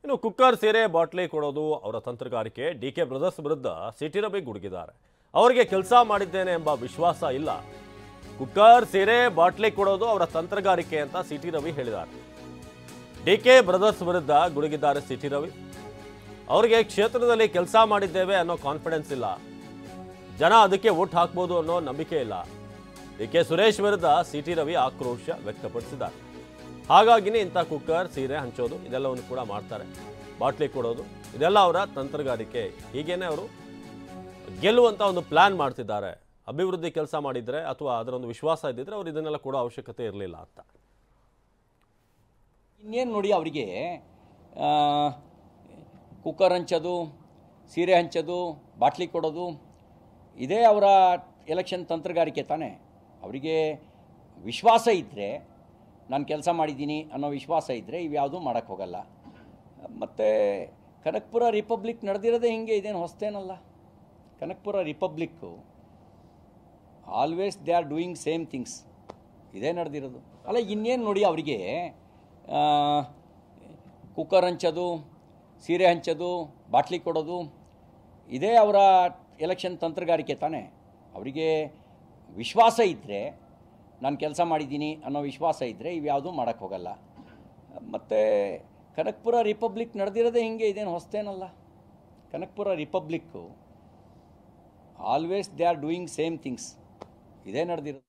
ಇನ್ನು ಕುಕ್ಕರ್ ಸೀರೆ ಬಾಟ್ಲಿ ಕೊಡೋದು ಅವರ ತಂತ್ರಗಾರಿಕೆ. ಡಿಕೆ ಬ್ರದರ್ಸ್ ವಿರುದ್ಧ ಸಿಟಿ ರವಿ ಗುಡುಗಿದ್ದಾರೆ. ಅವರಿಗೆ ಕೆಲಸ ಮಾಡಿದ್ದೇನೆ ಎಂಬ ವಿಶ್ವಾಸ ಇಲ್ಲ. ಕುಕ್ಕರ್ ಸೀರೆ ಬಾಟ್ಲಿ ಕೊಡೋದು ಅವರ ತಂತ್ರಗಾರಿಕೆ ಅಂತ ಸಿಟಿ ರವಿ ಹೇಳಿದ್ದಾರೆ. ಡಿಕೆ ಬ್ರದರ್ಸ್ ವಿರುದ್ಧ ಗುಡುಗಿದ್ದಾರೆ ಸಿಟಿ ರವಿ. ಅವರಿಗೆ ಕ್ಷೇತ್ರದಲ್ಲಿ ಕೆಲಸ ಮಾಡಿದ್ದೇವೆ ಅನ್ನೋ ಕಾನ್ಫಿಡೆನ್ಸ್ ಇಲ್ಲ, ಜನ ಅದಕ್ಕೆ ವೋಟ್ ಹಾಕ್ಬೋದು ಅನ್ನೋ ನಂಬಿಕೆ ಇಲ್ಲ. ಡಿಕೆ ಸುರೇಶ್ ವಿರುದ್ಧ ಸಿಟಿ ರವಿ ಆಕ್ರೋಶ ವ್ಯಕ್ತಪಡಿಸಿದ್ದಾರೆ. ಹಾಗಾಗಿನೇ ಇಂಥ ಕುಕ್ಕರ್ ಸೀರೆ ಹಂಚೋದು ಇದೆಲ್ಲವನ್ನು ಕೂಡ ಮಾಡ್ತಾರೆ. ಬಾಟ್ಲಿ ಕೊಡೋದು ಇದೆಲ್ಲ ಅವರ ತಂತ್ರಗಾರಿಕೆ. ಹೀಗೇನೆ ಅವರು ಗೆಲ್ಲುವಂತ ಒಂದು ಪ್ಲಾನ್ ಮಾಡ್ತಿದ್ದಾರೆ. ಅಭಿವೃದ್ಧಿ ಕೆಲಸ ಮಾಡಿದ್ರೆ ಅಥವಾ ಅದರೊಂದು ವಿಶ್ವಾಸ ಇದ್ದಿದ್ರೆ ಅವ್ರು ಇದನ್ನೆಲ್ಲ ಕೊಡೋ ಅವಶ್ಯಕತೆ ಇರಲಿಲ್ಲ ಅಂತ. ಇನ್ನೇನು ನೋಡಿ, ಅವರಿಗೆ ಕುಕ್ಕರ್ ಹಂಚೋದು, ಸೀರೆ ಹಂಚೋದು, ಬಾಟ್ಲಿ ಕೊಡೋದು ಇದೇ ಅವರ ಎಲೆಕ್ಷನ್ ತಂತ್ರಗಾರಿಕೆ ತಾನೇ. ಅವರಿಗೆ ವಿಶ್ವಾಸ ಇದ್ದರೆ, ನಾನು ಕೆಲಸ ಮಾಡಿದ್ದೀನಿ ಅನ್ನೋ ವಿಶ್ವಾಸ ಇದ್ದರೆ ಇವ್ಯಾವುದೂ ಮಾಡೋಕ್ಕೆ ಹೋಗಲ್ಲ. ಮತ್ತು ಕನಕಪುರ ರಿಪಬ್ಲಿಕ್ ನಡೆದಿರೋದೇ ಹಿಂಗೆ, ಇದೇನು ಹೊಸತೇನಲ್ಲ. Kanakapura republic always they are doing same things, ಇದೇ ನಡೆದಿರೋದು. ಅಲ್ಲ, ಇನ್ನೇನು ನೋಡಿ, ಅವರಿಗೆ ಕುಕ್ಕರ್ ಹಂಚೋದು, ಸೀರೆ ಹಂಚೋದು, ಬಾಟ್ಲಿ ಕೊಡೋದು ಇದೇ ಅವರ ಎಲೆಕ್ಷನ್ ತಂತ್ರಗಾರಿಕೆ ತಾನೇ. ಅವರಿಗೆ ವಿಶ್ವಾಸ ಇದ್ದರೆ, ನಾನು ಕೆಲಸ ಮಾಡಿದ್ದೀನಿ ಅನ್ನೋ ವಿಶ್ವಾಸ ಇದ್ದರೆ ಇವ್ಯಾವುದೂ ಮಾಡೋಕ್ಕೆ ಹೋಗಲ್ಲ. ಮತ್ತು ಕನಕಪುರ ರಿಪಬ್ಲಿಕ್ ನಡೆದಿರೋದೇ ಹಿಂಗೆ, ಇದೇನು ಹೊಸತೇನಲ್ಲ. Kanakapura republic always they are doing same things, ಇದೇ ನಡೆದಿರೋದು.